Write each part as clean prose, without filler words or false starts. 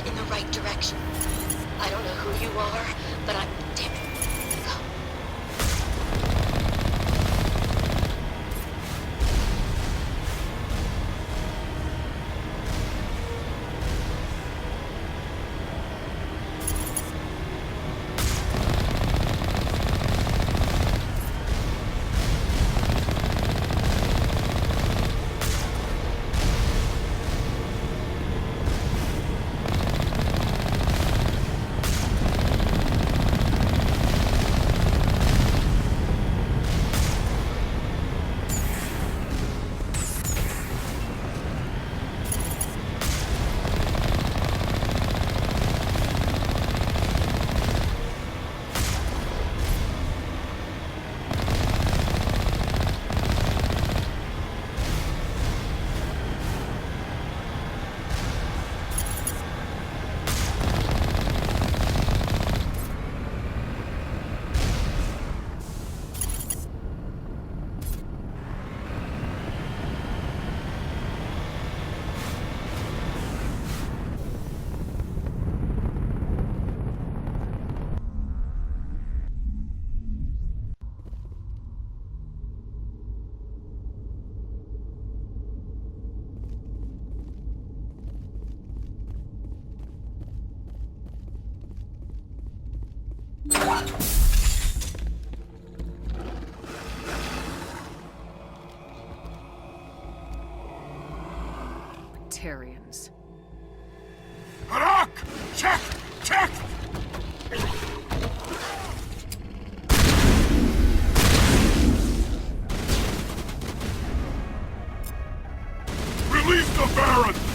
In the right direction. I don't know who you are, but I'm... Damn it. Tarians. Harak! Check! Check! Release the Baron!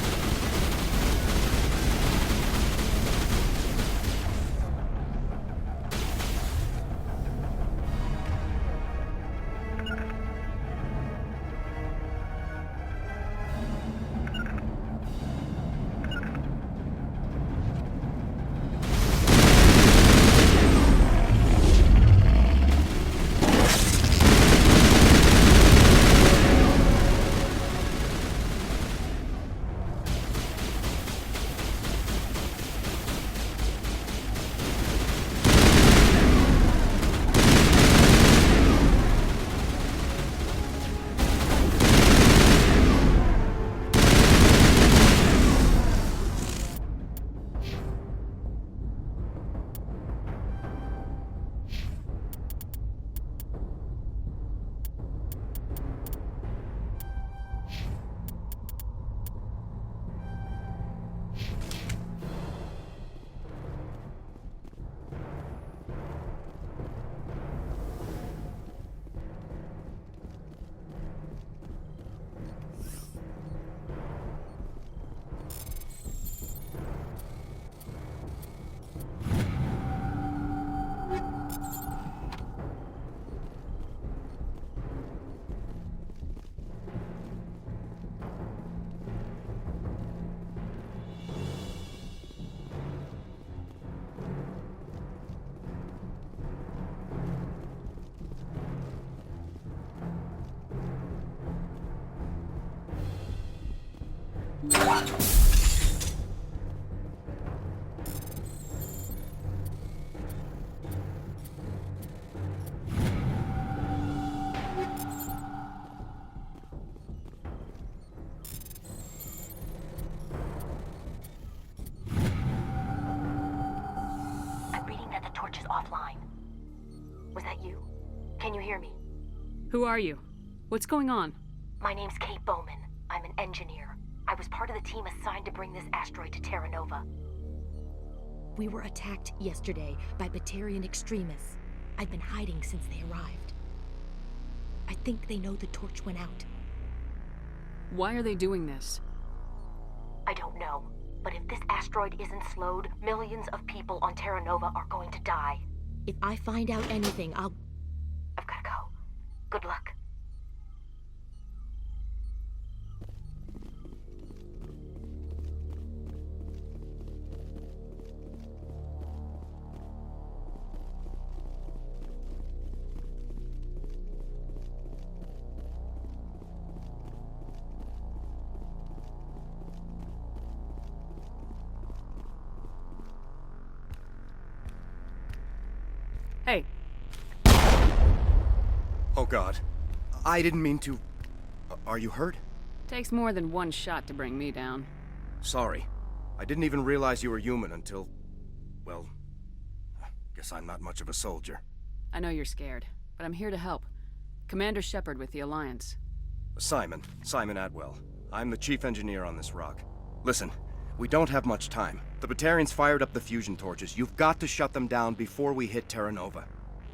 Can you hear me? Who are you? What's going on? My name's Kate Bowman. I'm an engineer. I was part of the team assigned to bring this asteroid to Terra Nova. We were attacked yesterday by Batarian extremists. I've been hiding since they arrived. I think they know the torch went out. Why are they doing this? I don't know. But if this asteroid isn't slowed, millions of people on Terra Nova are going to die. If I find out anything, I've gotta go. Good luck. Hey, Oh God. I didn't mean to... Are you hurt? takes more than one shot to bring me down. Sorry. I didn't even realize you were human until... Well... Guess I'm not much of a soldier. I know you're scared, but I'm here to help. Commander Shepard with the Alliance. Simon Atwell. I'm the chief engineer on this rock. Listen, we don't have much time. The Batarians fired up the fusion torches. You've got to shut them down before we hit Terra Nova.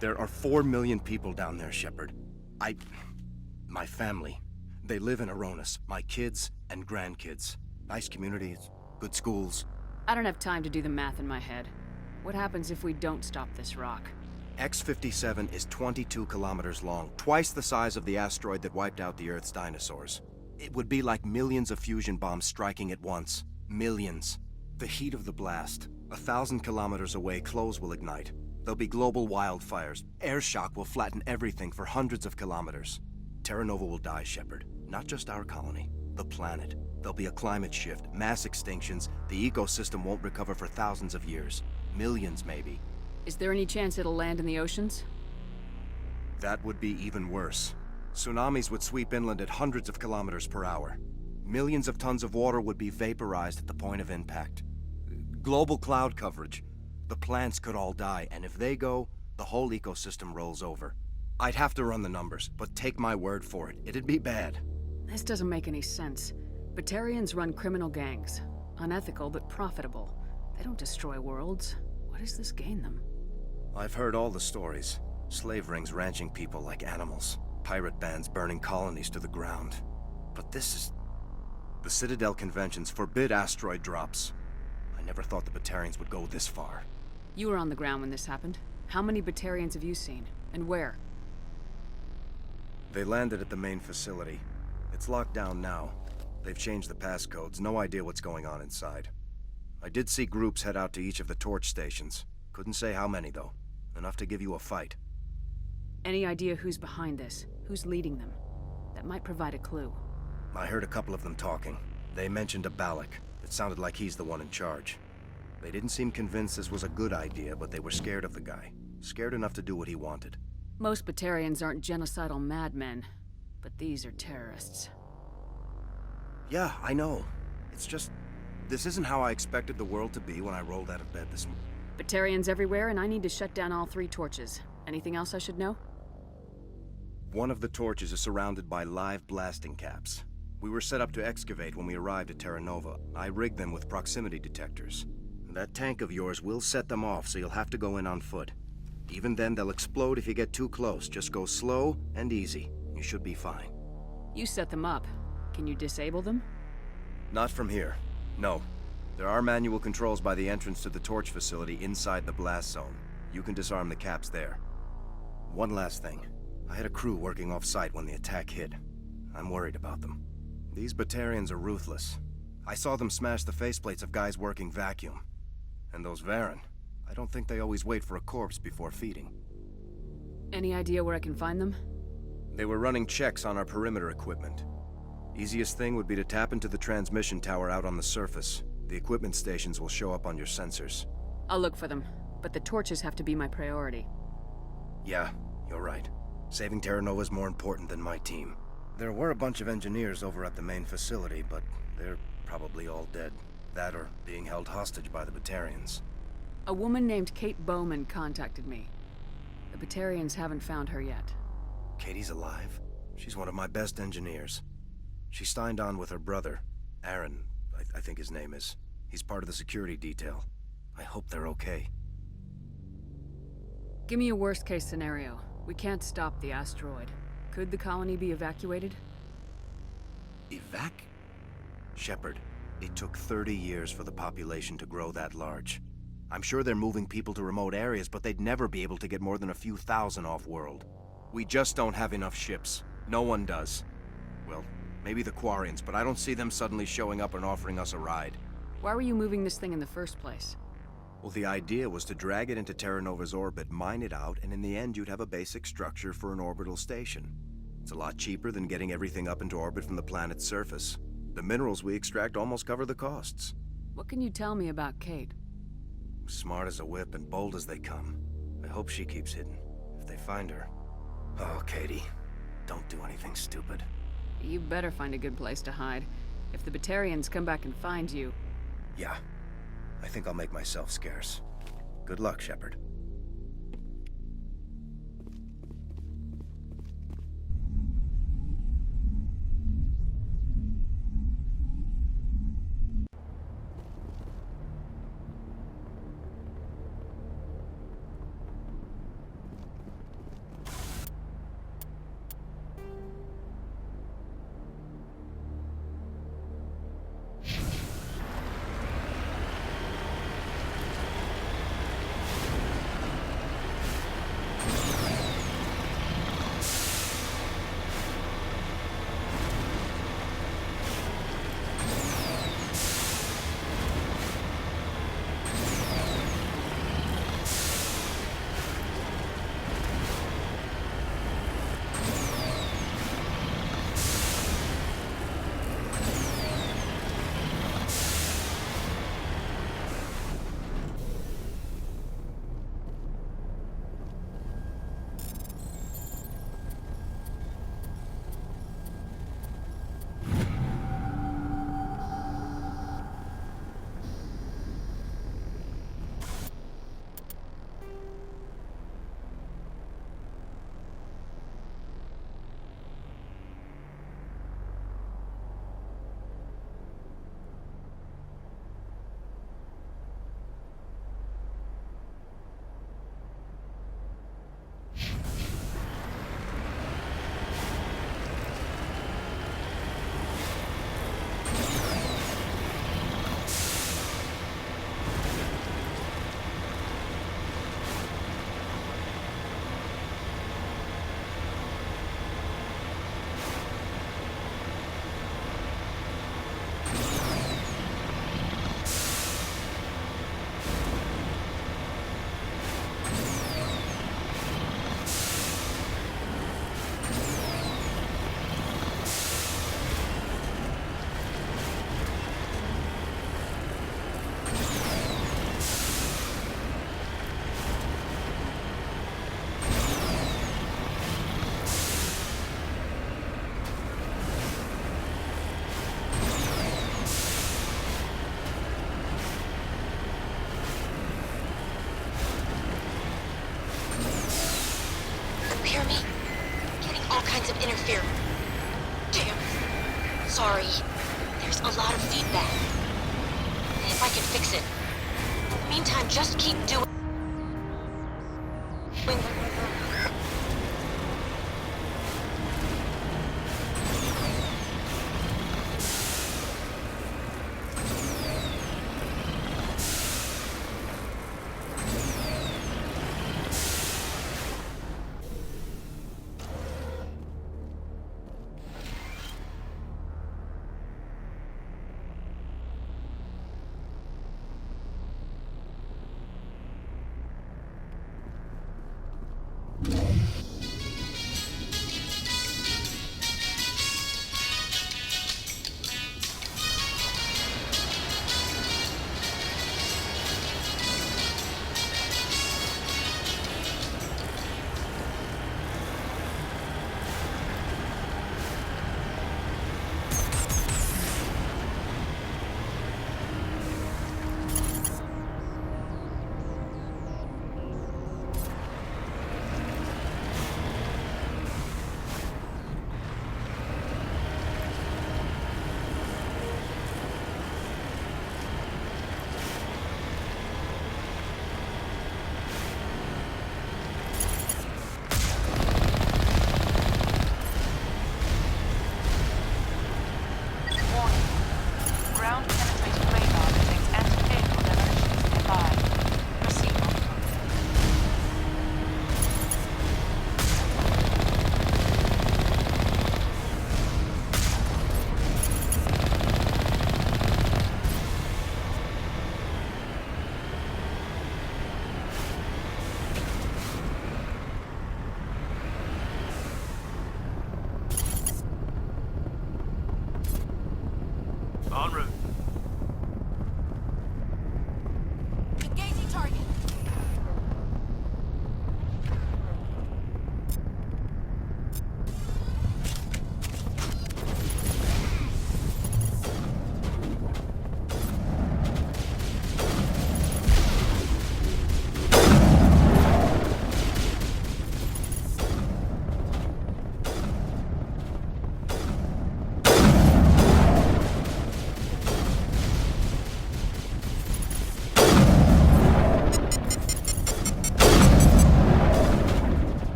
There are 4 million people down there, Shepard. My family. They live in Aronis. My kids and grandkids. Nice communities, good schools. I don't have time to do the math in my head. What happens if we don't stop this rock? X-57 is 22 kilometers long, twice the size of the asteroid that wiped out the Earth's dinosaurs. It would be like millions of fusion bombs striking at once. Millions. The heat of the blast. 1,000 kilometers away, clothes will ignite. There'll be global wildfires. Air shock will flatten everything for hundreds of kilometers. Terra Nova will die, Shepard. Not just our colony. The planet. There'll be a climate shift, mass extinctions. The ecosystem won't recover for thousands of years. Millions, maybe. Is there any chance it'll land in the oceans? That would be even worse. Tsunamis would sweep inland at hundreds of kilometers per hour. Millions of tons of water would be vaporized at the point of impact. Global cloud coverage. The plants could all die, and if they go, the whole ecosystem rolls over. I'd have to run the numbers, but take my word for it, it'd be bad. This doesn't make any sense. Batarians run criminal gangs. Unethical, but profitable. They don't destroy worlds. What does this gain them? I've heard all the stories. Slave rings ranching people like animals. Pirate bands burning colonies to the ground. But this is... The Citadel conventions forbid asteroid drops. I never thought the Batarians would go this far. You were on the ground when this happened. How many Batarians have you seen? And where? They landed at the main facility. It's locked down now. They've changed the passcodes. No idea what's going on inside. I did see groups head out to each of the torch stations. Couldn't say how many, though. Enough to give you a fight. Any idea who's behind this? Who's leading them? That might provide a clue. I heard a couple of them talking. They mentioned a Balak. It sounded like he's the one in charge. They didn't seem convinced this was a good idea, but they were scared of the guy. Scared enough to do what he wanted. Most Batarians aren't genocidal madmen, but these are terrorists. Yeah, I know. It's just... This isn't how I expected the world to be when I rolled out of bed this morning. Batarians everywhere, and I need to shut down all 3 torches. Anything else I should know? One of the torches is surrounded by live blasting caps. We were set up to excavate when we arrived at Terra Nova. I rigged them with proximity detectors. That tank of yours will set them off, so you'll have to go in on foot. Even then, they'll explode if you get too close. Just go slow and easy. You should be fine. You set them up. Can you disable them? Not from here. No. There are manual controls by the entrance to the torch facility inside the blast zone. You can disarm the caps there. One last thing. I had a crew working off-site when the attack hit. I'm worried about them. These Batarians are ruthless. I saw them smash the faceplates of guys working vacuum. And those Varen, I don't think they always wait for a corpse before feeding. Any idea where I can find them? They were running checks on our perimeter equipment. Easiest thing would be to tap into the transmission tower out on the surface. The equipment stations will show up on your sensors. I'll look for them, but the torches have to be my priority. Yeah, you're right. Saving Terra Nova is more important than my team. There were a bunch of engineers over at the main facility, but they're probably all dead. That or being held hostage by the Batarians. A woman named Kate Bowman contacted me. The Batarians haven't found her yet. Katie's alive? She's one of my best engineers. She signed on with her brother, Aaron, I think his name is. He's part of the security detail. I hope they're okay. Give me a worst-case scenario. We can't stop the asteroid. Could the colony be evacuated? Shepard, it took 30 years for the population to grow that large. I'm sure they're moving people to remote areas, but they'd never be able to get more than a few thousand off-world. We just don't have enough ships. No one does. Well, maybe the Quarians, but I don't see them suddenly showing up and offering us a ride. Why were you moving this thing in the first place? Well, the idea was to drag it into Terra Nova's orbit, mine it out, and in the end you'd have a basic structure for an orbital station. It's a lot cheaper than getting everything up into orbit from the planet's surface. The minerals we extract almost cover the costs. What can you tell me about Kate? Smart as a whip and bold as they come. I hope she keeps hidden. If they find her... Oh, Katie, don't do anything stupid. You better find a good place to hide. If the Batarians come back and find you... Yeah, I think I'll make myself scarce. Good luck, Shepard. Hear me? Getting all kinds of interference. Damn. Sorry. There's a lot of feedback. If I can fix it. In the meantime, just keep doing...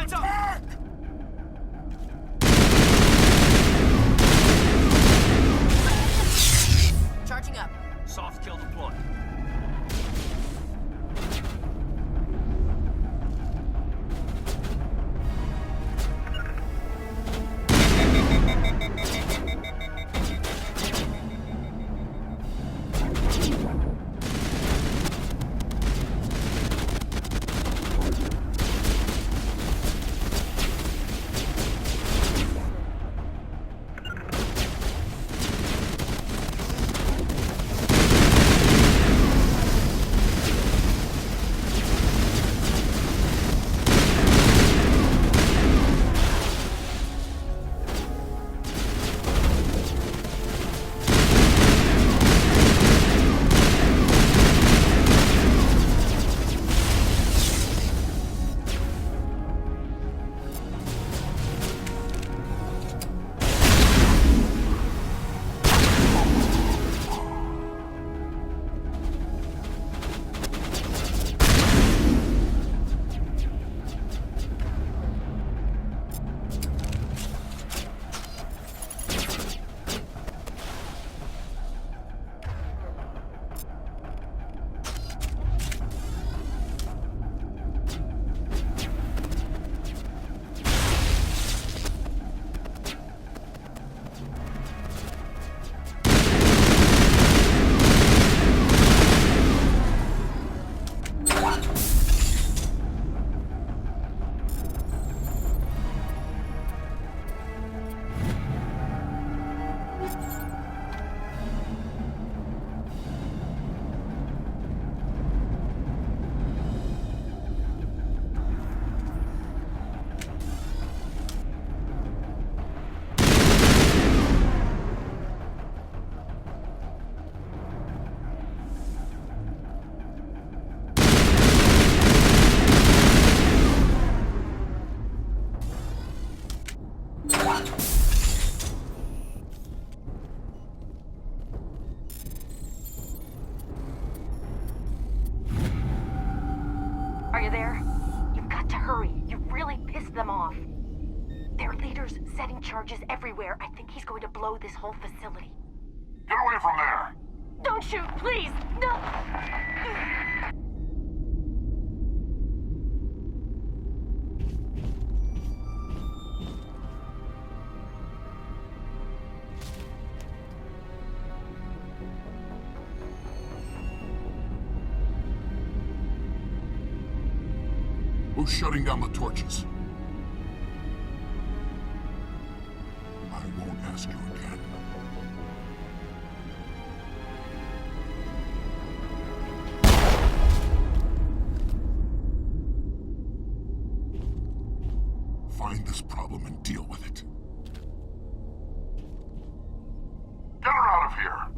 Lights up! Charging up. Soft kill deployed. Are you there? You've got to hurry. You really pissed them off. Their leader's setting charges everywhere. I think he's going to blow this whole facility. Get away from there! Don't shoot, please! No! Who's shutting down the torches? I won't ask you again. Find this problem and deal with it. Get her out of here!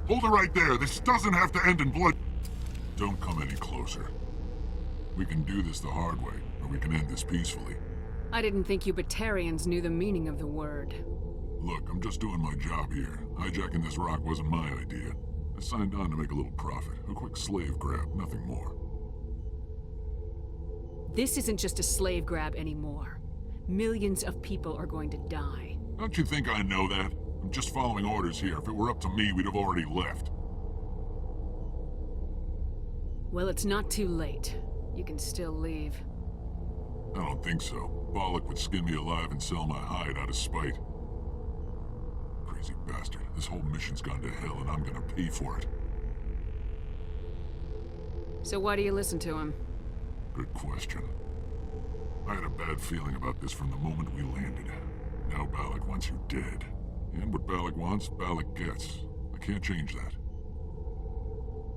Hold it right there. This doesn't have to end in blood. Don't come any closer. We can do this the hard way, or we can end this peacefully. I didn't think you Batarians knew the meaning of the word. Look, I'm just doing my job here. Hijacking this rock wasn't my idea. I signed on to make a little profit. A quick slave grab, nothing more. This isn't just a slave grab anymore. Millions of people are going to die. Don't you think I know that? I'm just following orders here. If it were up to me, we'd have already left. Well, it's not too late. You can still leave. I don't think so. Bollock would skin me alive and sell my hide out of spite. Crazy bastard. This whole mission's gone to hell and I'm gonna pay for it. So why do you listen to him? Good question. I had a bad feeling about this from the moment we landed. Now Bollock wants you dead. And what Bollock wants, Bollock gets. I can't change that.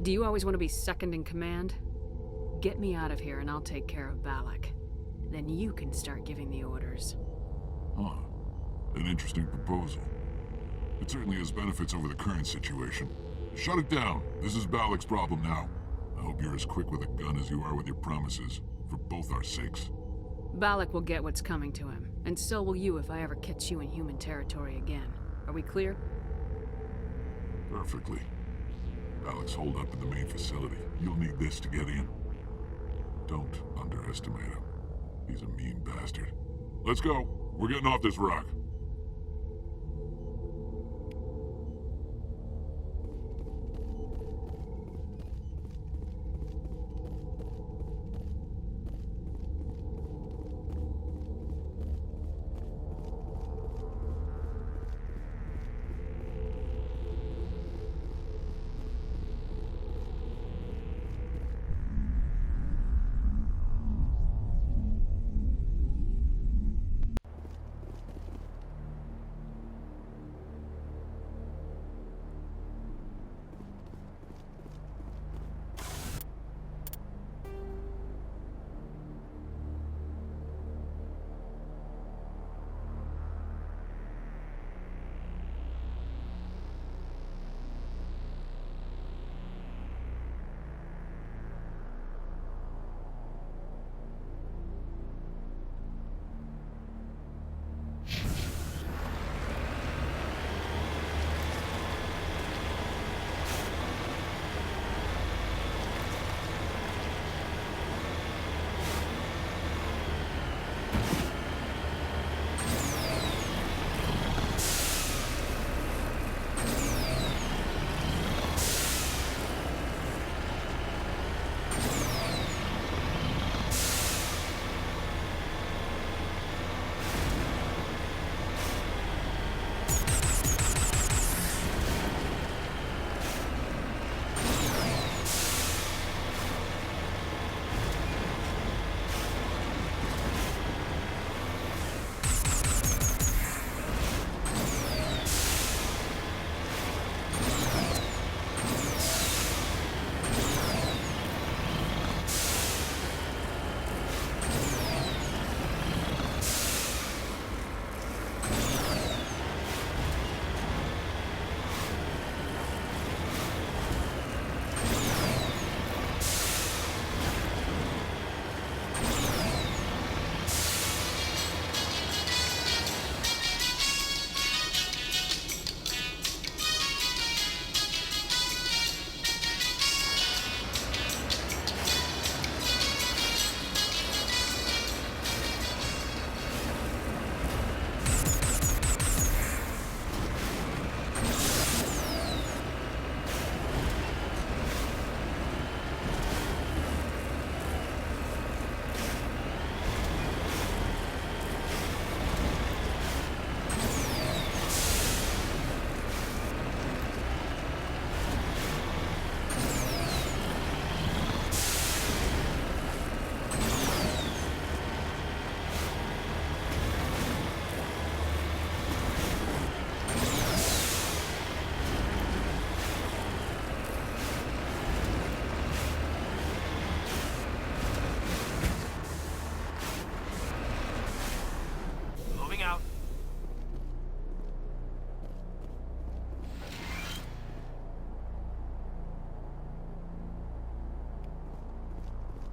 Do you always want to be second in command? Get me out of here and I'll take care of Balak. Then you can start giving the orders. Huh. An interesting proposal. It certainly has benefits over the current situation. Shut it down. This is Balak's problem now. I hope you're as quick with a gun as you are with your promises, for both our sakes. Balak will get what's coming to him, and so will you if I ever catch you in human territory again. Are we clear? Perfectly. Balak's holed up in the main facility. You'll need this to get in. Don't underestimate him. He's a mean bastard. Let's go. We're getting off this rock.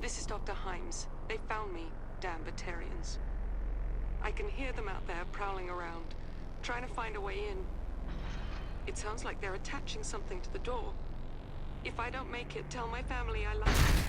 This is Dr. Himes. They found me, damn Batarians. I can hear them out there prowling around, trying to find a way in. It sounds like they're attaching something to the door. If I don't make it, tell my family I love them.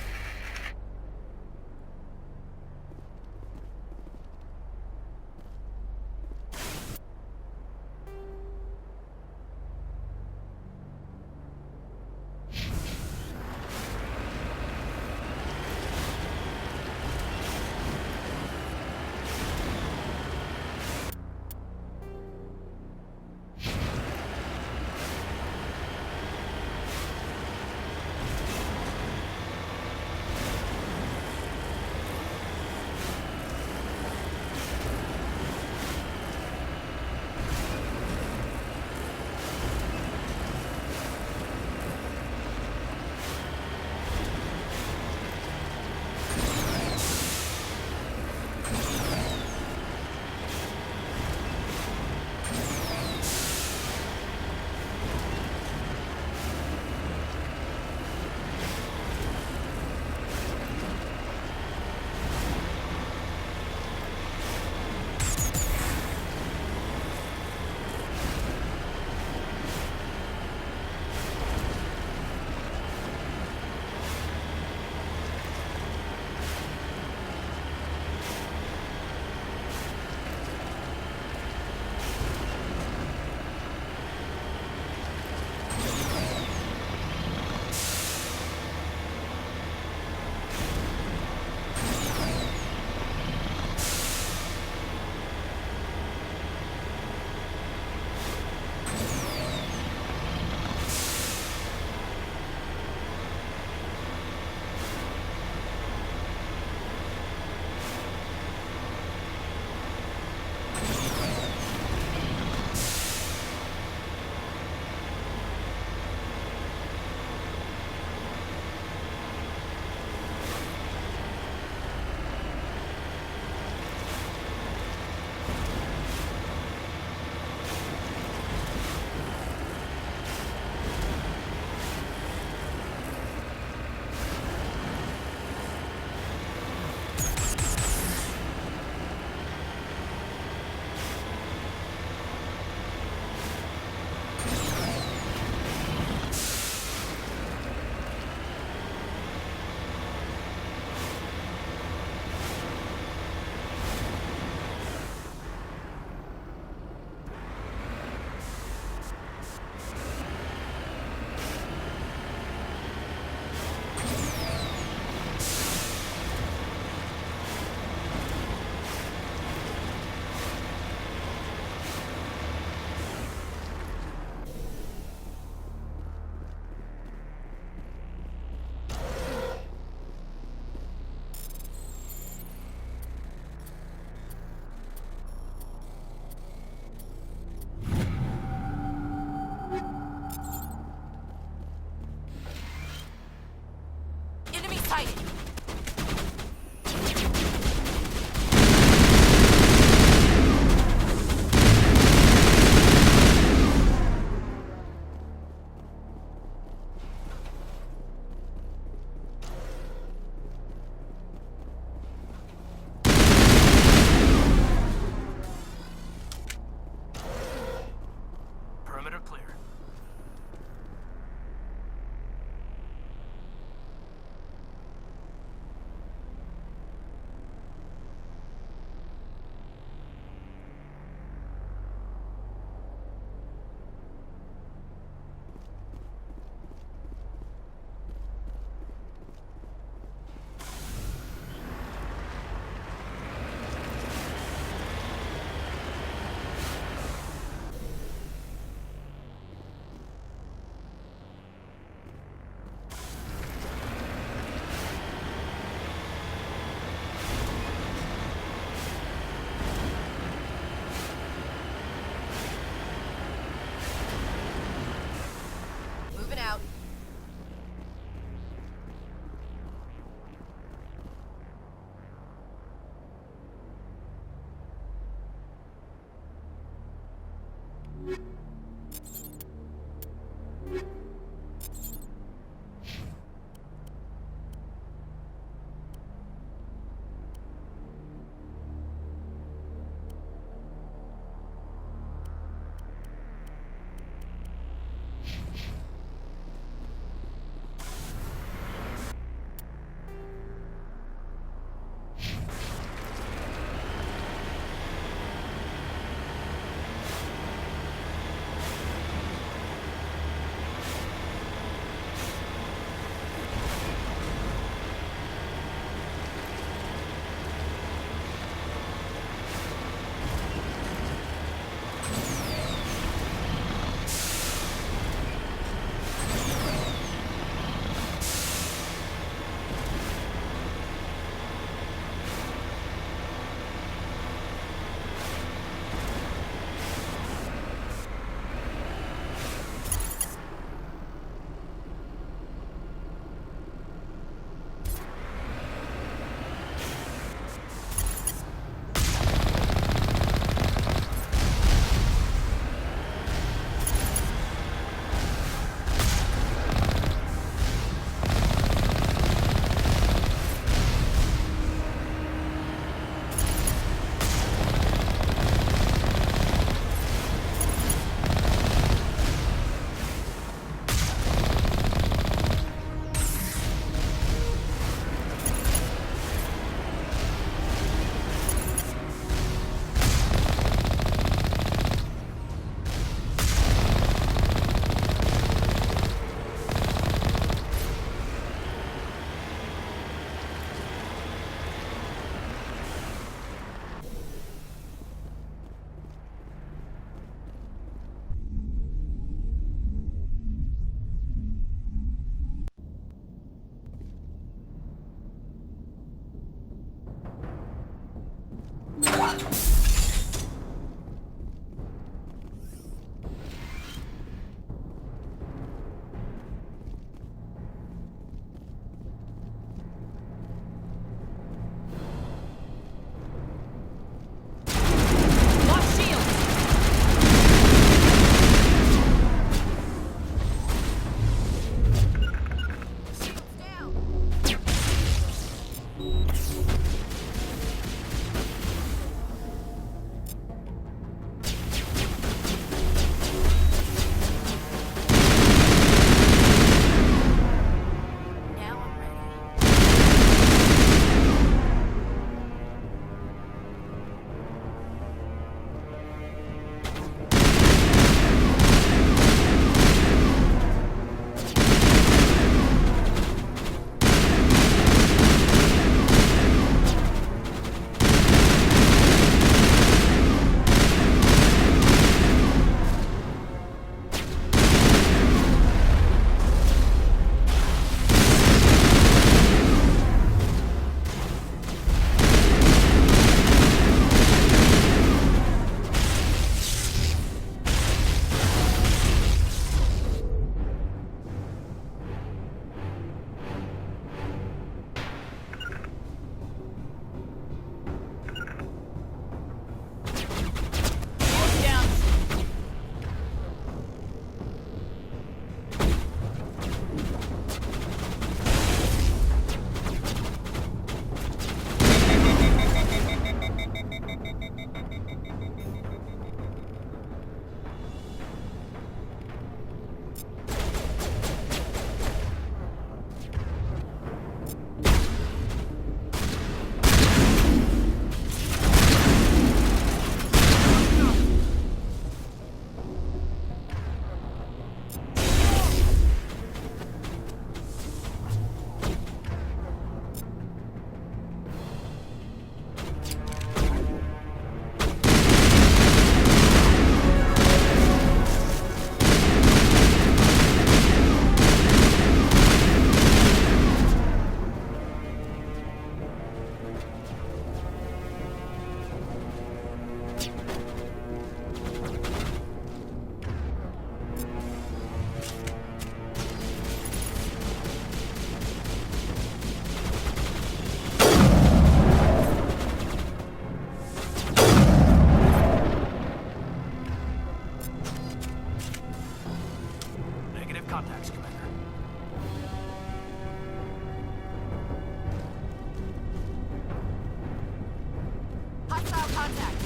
contact.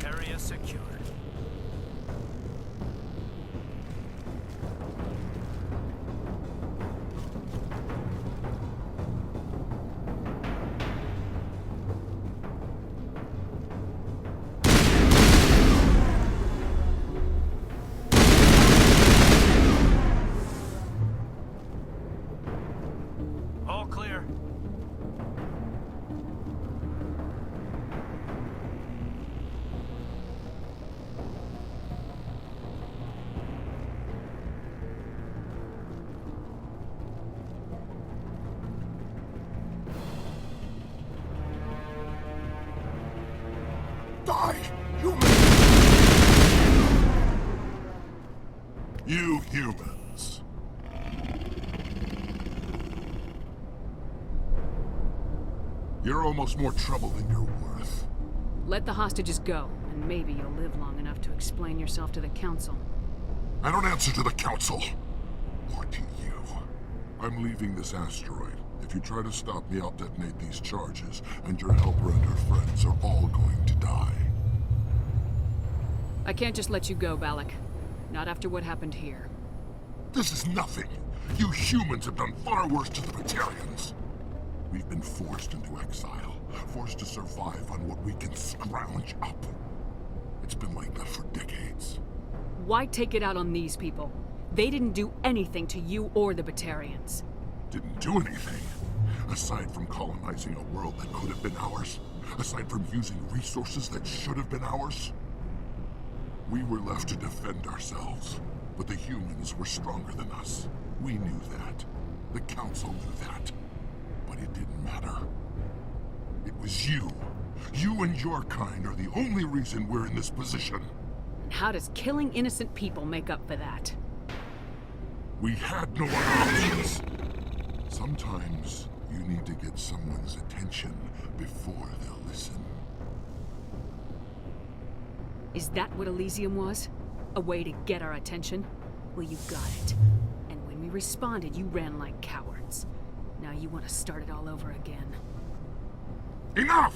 Area secured. All clear. Die, human! You humans. You're almost more trouble than you're worth. Let the hostages go, and maybe you'll live long enough to explain yourself to the Council. I don't answer to the Council. Or to you. I'm leaving this asteroid. If you try to stop me, I'll detonate these charges, and your helper and her friends are all going to die. I can't just let you go, Balak. Not after what happened here. This is nothing. You humans have done far worse to the Batarians. We've been forced into exile, forced to survive on what we can scrounge up. It's been like that for decades. Why take it out on these people? They didn't do anything to you or the Batarians. Didn't do anything. Aside from colonizing a world that could have been ours. Aside from using resources that should have been ours. We were left to defend ourselves. But the humans were stronger than us. We knew that. The Council knew that. But it didn't matter. It was you. You and your kind are the only reason we're in this position. And how does killing innocent people make up for that? We had no other options. Sometimes you need to get someone's attention before they'll listen. Is that what Elysium was? A way to get our attention? Well, you got it. And when we responded, you ran like cowards. Now you want to start it all over again. Enough!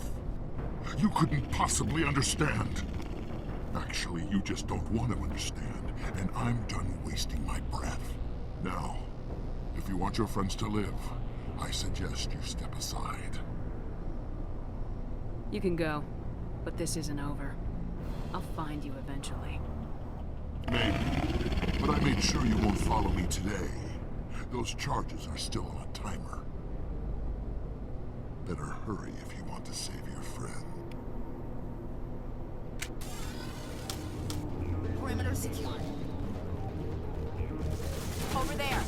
You couldn't possibly understand. Actually, you just don't want to understand, and I'm done wasting my breath. Now, if you want your friends to live, I suggest you step aside. You can go, but this isn't over. I'll find you eventually. Maybe, but I made sure you won't follow me today. Those charges are still on a timer. Better hurry if you want to save your friend. Perimeter secure. Over there.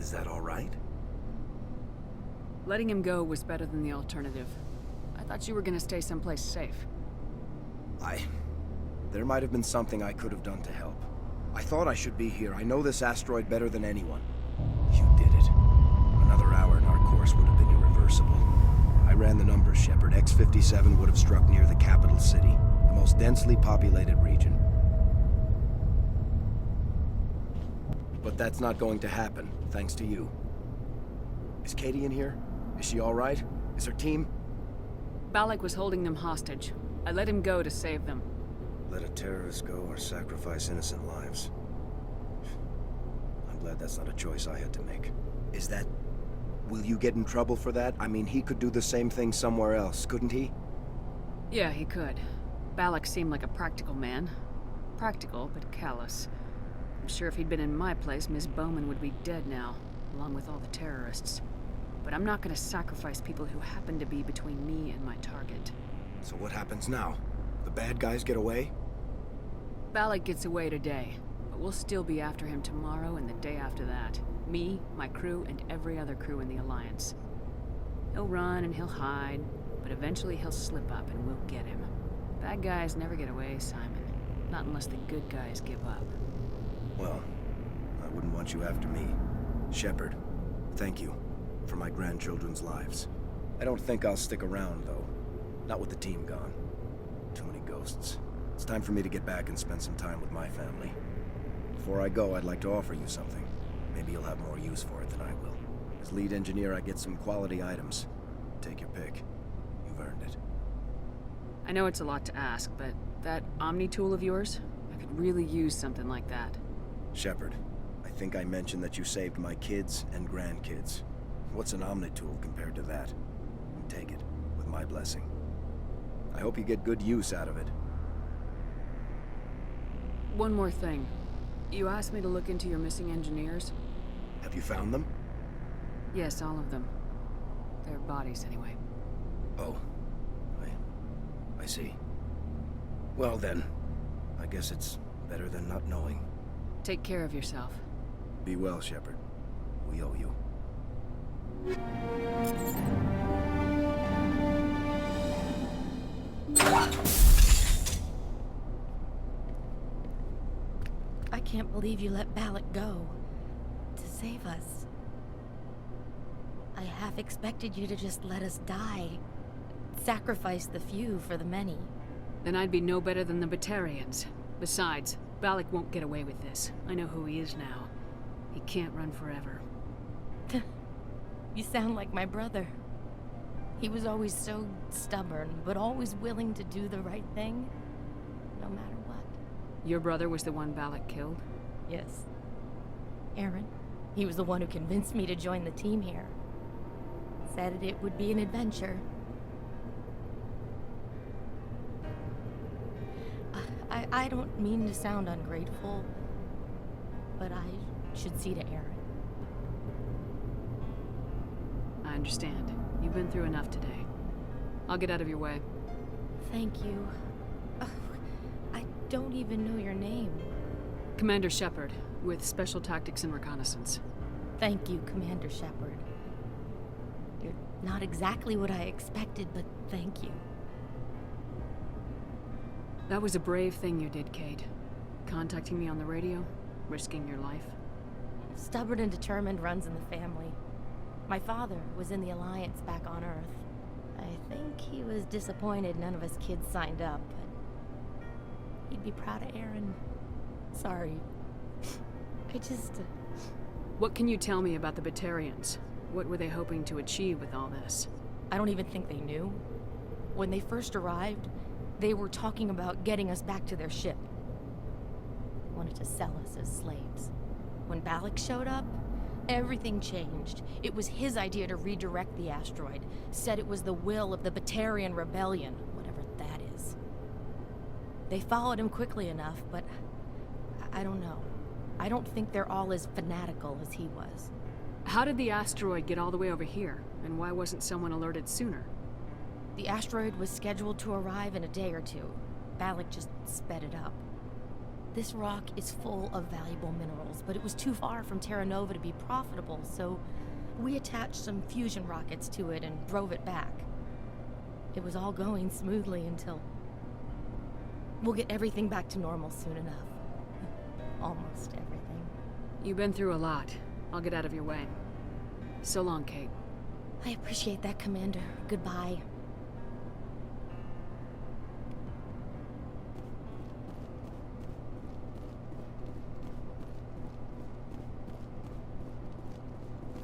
Is that all right? Letting him go was better than the alternative. I thought you were gonna stay someplace safe. There might have been something I could have done to help. I thought I should be here. I know this asteroid better than anyone. You did it. Another hour and our course would have been irreversible. I ran the numbers, Shepard. X-57 would have struck near the capital city, the most densely populated region. But that's not going to happen, thanks to you. Is Katie in here? Is she all right? Is her team? Balak was holding them hostage. I let him go to save them. Let a terrorist go or sacrifice innocent lives. I'm glad that's not a choice I had to make. Is that... Will you get in trouble for that? I mean, he could do the same thing somewhere else, couldn't he? Yeah, he could. Balak seemed like a practical man. Practical, but callous. I'm sure if he'd been in my place, Miss Bowman would be dead now, along with all the terrorists. But I'm not gonna sacrifice people who happen to be between me and my target. So what happens now? The bad guys get away? Balak gets away today, but we'll still be after him tomorrow and the day after that. Me, my crew, and every other crew in the Alliance. He'll run and he'll hide, but eventually he'll slip up and we'll get him. Bad guys never get away, Simon. Not unless the good guys give up. Well, I wouldn't want you after me. Shepard, thank you for my grandchildren's lives. I don't think I'll stick around, though. Not with the team gone. Too many ghosts. It's time for me to get back and spend some time with my family. Before I go, I'd like to offer you something. Maybe you'll have more use for it than I will. As lead engineer, I get some quality items. Take your pick. You've earned it. I know it's a lot to ask, but that Omni tool of yours? I could really use something like that. Shepard, I think I mentioned that you saved my kids and grandkids. What's an Omni tool compared to that? Take it, with my blessing. I hope you get good use out of it. One more thing. You asked me to look into your missing engineers? Have you found them? Yes, all of them. Their bodies, anyway. Oh. I see. Well then, I guess it's better than not knowing. Take care of yourself. Be well, Shepard. We owe you. I can't believe you let Balak go. To save us. I half expected you to just let us die. Sacrifice the few for the many. Then I'd be no better than the Batarians. Besides, Balak won't get away with this. I know who he is now. He can't run forever. You sound like my brother. He was always so stubborn, but always willing to do the right thing, no matter what. Your brother was the one Balak killed? Yes. Aaron. He was the one who convinced me to join the team here. Said it would be an adventure. I don't mean to sound ungrateful, but I should see to Aaron. I understand. You've been through enough today. I'll get out of your way. Thank you. I don't even know your name. Commander Shepard, with Special Tactics and Reconnaissance. Thank you, Commander Shepard. You're not exactly what I expected, but thank you. That was a brave thing you did, Kate. Contacting me on the radio, risking your life. Stubborn and determined runs in the family. My father was in the Alliance back on Earth. I think he was disappointed none of us kids signed up, but he'd be proud of Aaron. Sorry. I just... What can you tell me about the Batarians? What were they hoping to achieve with all this? I don't even think they knew. When they first arrived, they were talking about getting us back to their ship. Wanted to sell us as slaves. When Balak showed up, everything changed. It was his idea to redirect the asteroid. Said it was the will of the Batarian Rebellion, whatever that is. They followed him quickly enough, but I don't know. I don't think they're all as fanatical as he was. How did the asteroid get all the way over here? And why wasn't someone alerted sooner? The asteroid was scheduled to arrive in a day or two. Balak just sped it up. This rock is full of valuable minerals, but it was too far from Terra Nova to be profitable, so we attached some fusion rockets to it and drove it back. It was all going smoothly until... We'll get everything back to normal soon enough. Almost everything. You've been through a lot. I'll get out of your way. So long, Kate. I appreciate that, Commander. Goodbye.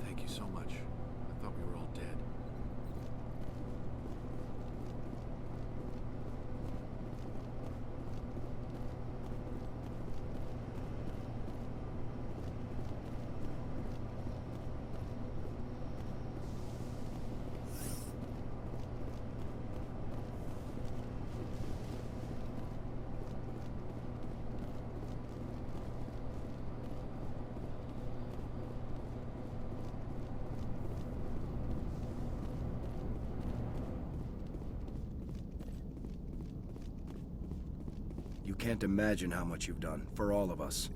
Thank you so much. I thought we were all dead. You can't imagine how much you've done, for all of us.